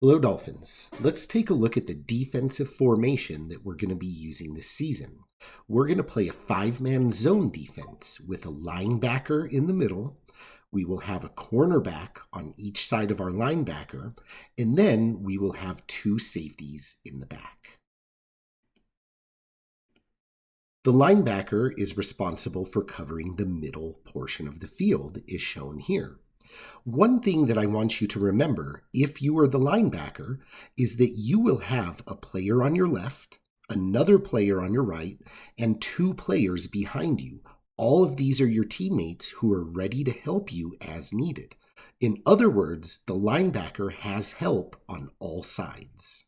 Hello, Dolphins. Let's take a look at the defensive formation that we're going to be using this season. We're going to play a five-man zone defense with a linebacker in the middle. We will have a cornerback on each side of our linebacker, and then we will have two safeties in the back. The linebacker is responsible for covering the middle portion of the field, is shown here. One thing that I want you to remember, if you are the linebacker, is that you will have a player on your left, another player on your right, and two players behind you. All of these are your teammates who are ready to help you as needed. In other words, the linebacker has help on all sides.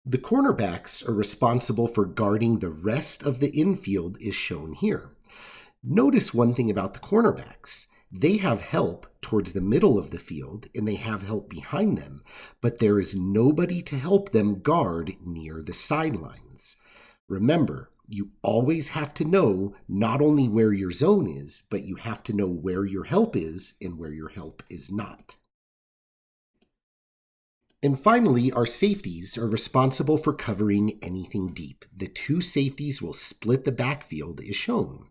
The cornerbacks are responsible for guarding the rest of the infield, is shown here. Notice one thing about the cornerbacks. They have help towards the middle of the field and they have help behind them, but there is nobody to help them guard near the sidelines. Remember, you always have to know not only where your zone is, but you have to know where your help is and where your help is not. And finally, our safeties are responsible for covering anything deep. The two safeties will split the backfield as shown.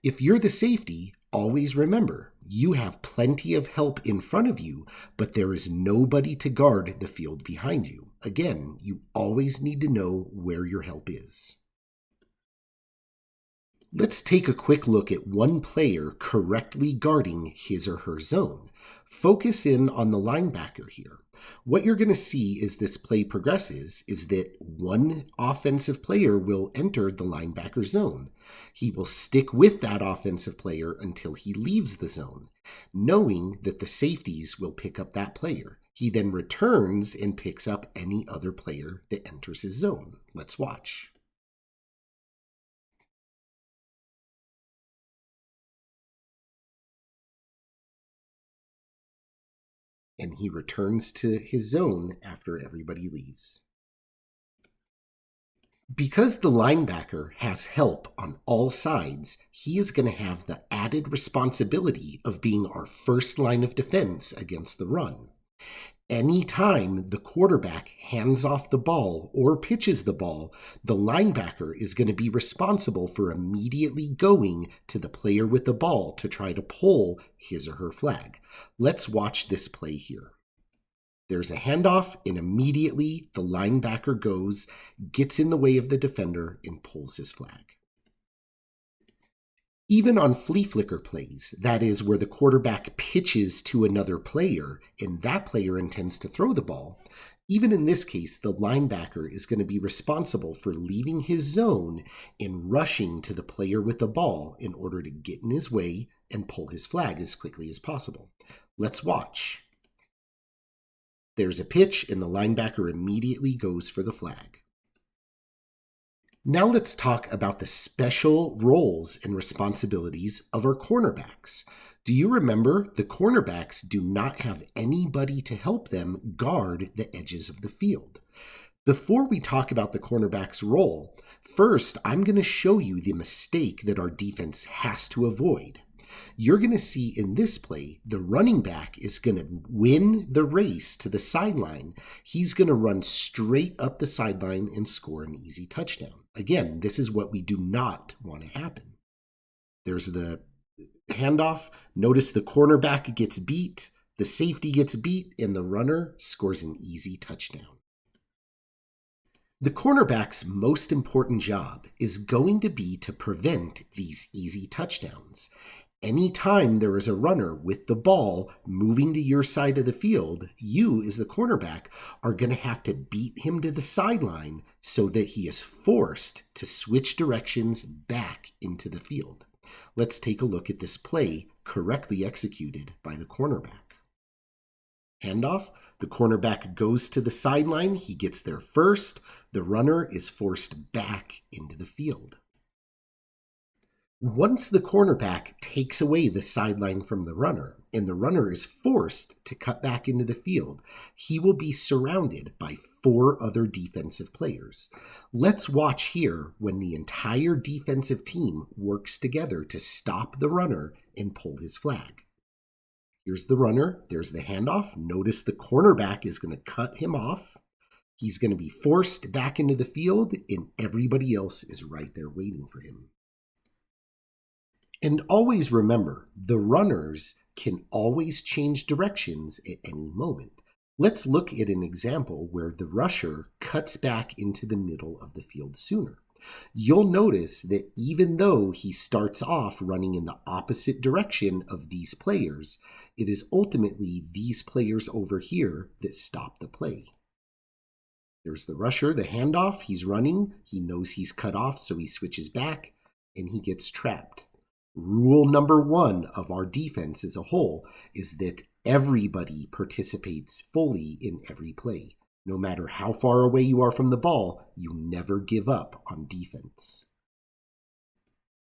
If you're the safety, always remember, you have plenty of help in front of you, but there is nobody to guard the field behind you. Again, you always need to know where your help is. Let's take a quick look at one player correctly guarding his or her zone. Focus in on the linebacker here. What you're going to see as this play progresses is that one offensive player will enter the linebacker zone. He will stick with that offensive player until he leaves the zone, knowing that the safeties will pick up that player. He then returns and picks up any other player that enters his zone. Let's watch. And he returns to his zone after everybody leaves. Because the linebacker has help on all sides, he is going to have the added responsibility of being our first line of defense against the run. Anytime the quarterback hands off the ball or pitches the ball, the linebacker is going to be responsible for immediately going to the player with the ball to try to pull his or her flag. Let's watch this play here. There's a handoff, and immediately the linebacker goes, gets in the way of the defender, and pulls his flag. Even on flea flicker plays, that is where the quarterback pitches to another player and that player intends to throw the ball, even in this case, the linebacker is going to be responsible for leaving his zone and rushing to the player with the ball in order to get in his way and pull his flag as quickly as possible. Let's watch. There's a pitch and the linebacker immediately goes for the flag. Now let's talk about the special roles and responsibilities of our cornerbacks. Do you remember the cornerbacks do not have anybody to help them guard the edges of the field? Before we talk about the cornerback's role, first I'm going to show you the mistake that our defense has to avoid. You're going to see in this play, the running back is going to win the race to the sideline. He's going to run straight up the sideline and score an easy touchdown. Again, this is what we do not want to happen. There's the handoff. Notice the cornerback gets beat, the safety gets beat, and the runner scores an easy touchdown. The cornerback's most important job is going to be to prevent these easy touchdowns. Anytime there is a runner with the ball moving to your side of the field, you as the cornerback are going to have to beat him to the sideline so that he is forced to switch directions back into the field. Let's take a look at this play correctly executed by the cornerback. Handoff, the cornerback goes to the sideline, he gets there first, the runner is forced back into the field. Once the cornerback takes away the sideline from the runner and the runner is forced to cut back into the field, he will be surrounded by 4 other defensive players. Let's watch here when the entire defensive team works together to stop the runner and pull his flag. Here's the runner. There's the handoff. Notice the cornerback is going to cut him off. He's going to be forced back into the field, and everybody else is right there waiting for him. And always remember, the runners can always change directions at any moment. Let's look at an example where the rusher cuts back into the middle of the field sooner. You'll notice that even though he starts off running in the opposite direction of these players, it is ultimately these players over here that stop the play. There's the rusher, the handoff, he's running, he knows he's cut off, so he switches back, and he gets trapped. Rule number 1 of our defense as a whole is that everybody participates fully in every play. No matter how far away you are from the ball, you never give up on defense.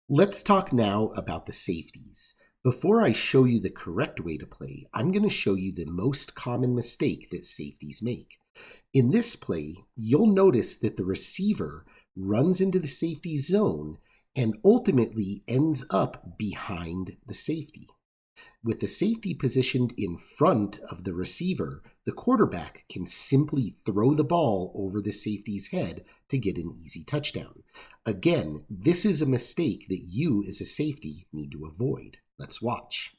Let's talk now about the safeties. Before I show you the correct way to play, I'm going to show you the most common mistake that safeties make. In this play, you'll notice that the receiver runs into the safety zone and ultimately ends up behind the safety. With the safety positioned in front of the receiver, the quarterback can simply throw the ball over the safety's head to get an easy touchdown. Again, this is a mistake that you as a safety need to avoid. Let's watch.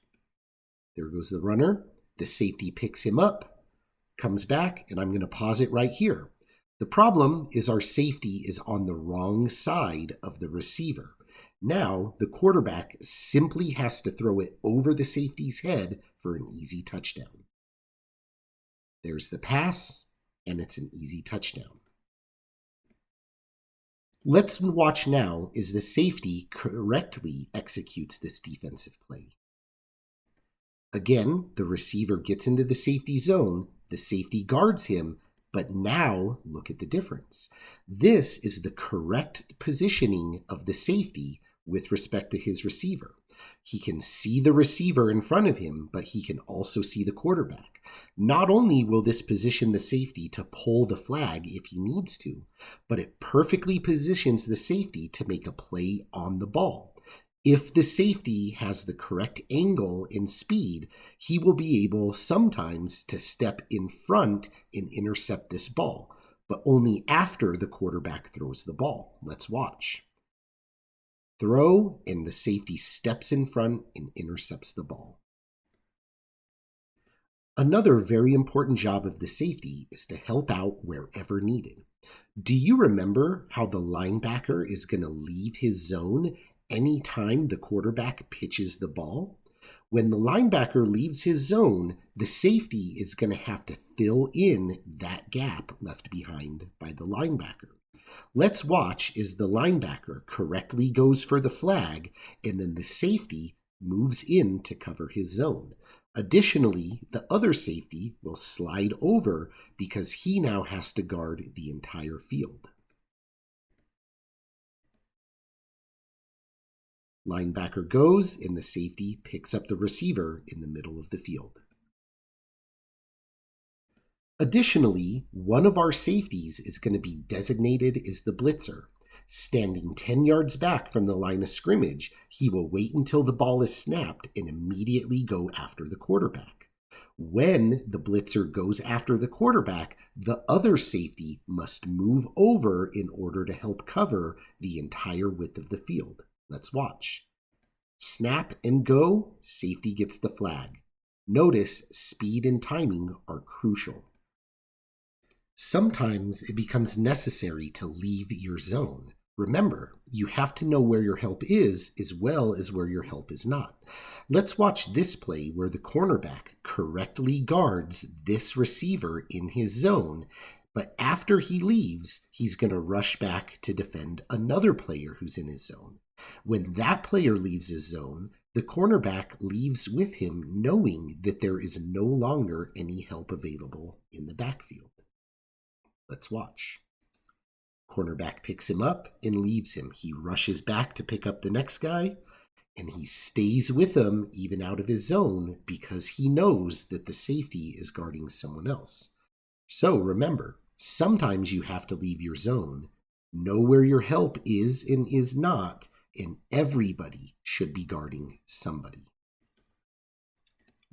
There goes the runner. The safety picks him up, comes back, and I'm going to pause it right here. The problem is our safety is on the wrong side of the receiver. Now, the quarterback simply has to throw it over the safety's head for an easy touchdown. There's the pass, and it's an easy touchdown. Let's watch now as the safety correctly executes this defensive play. Again, the receiver gets into the safety zone, the safety guards him, but now look at the difference. This is the correct positioning of the safety with respect to his receiver. He can see the receiver in front of him, but he can also see the quarterback. Not only will this position the safety to pull the flag if he needs to, but it perfectly positions the safety to make a play on the ball. If the safety has the correct angle and speed, he will be able sometimes to step in front and intercept this ball, but only after the quarterback throws the ball. Let's watch. Throw, and the safety steps in front and intercepts the ball. Another very important job of the safety is to help out wherever needed. Do you remember how the linebacker is going to leave his zone anytime the quarterback pitches the ball? When the linebacker leaves his zone, the safety is going to have to fill in that gap left behind by the linebacker. Let's watch as the linebacker correctly goes for the flag, and then the safety moves in to cover his zone. Additionally, the other safety will slide over because he now has to guard the entire field. Linebacker goes, and the safety picks up the receiver in the middle of the field. Additionally, one of our safeties is going to be designated as the blitzer. Standing 10 yards back from the line of scrimmage, he will wait until the ball is snapped and immediately go after the quarterback. When the blitzer goes after the quarterback, the other safety must move over in order to help cover the entire width of the field. Let's watch. Snap and go, safety gets the flag. Notice speed and timing are crucial. Sometimes it becomes necessary to leave your zone. Remember, you have to know where your help is as well as where your help is not. Let's watch this play where the cornerback correctly guards this receiver in his zone, but after he leaves, he's going to rush back to defend another player who's in his zone. When that player leaves his zone, the cornerback leaves with him knowing that there is no longer any help available in the backfield. Let's watch. Cornerback picks him up and leaves him. He rushes back to pick up the next guy, and he stays with him even out of his zone because he knows that the safety is guarding someone else. So remember, sometimes you have to leave your zone. Know where your help is and is not, and everybody should be guarding somebody.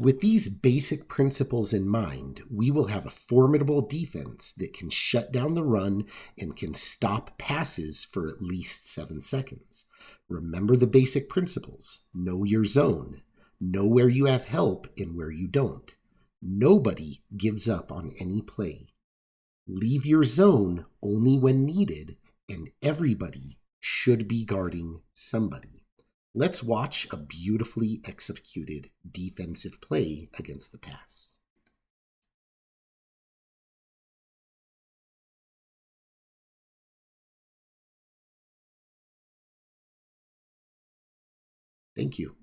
With these basic principles in mind, we will have a formidable defense that can shut down the run and can stop passes for at least 7 seconds. Remember the basic principles. Know your zone. Know where you have help and where you don't. Nobody gives up on any play. Leave your zone only when needed, and everybody should be guarding somebody. Let's watch a beautifully executed defensive play against the pass. Thank you.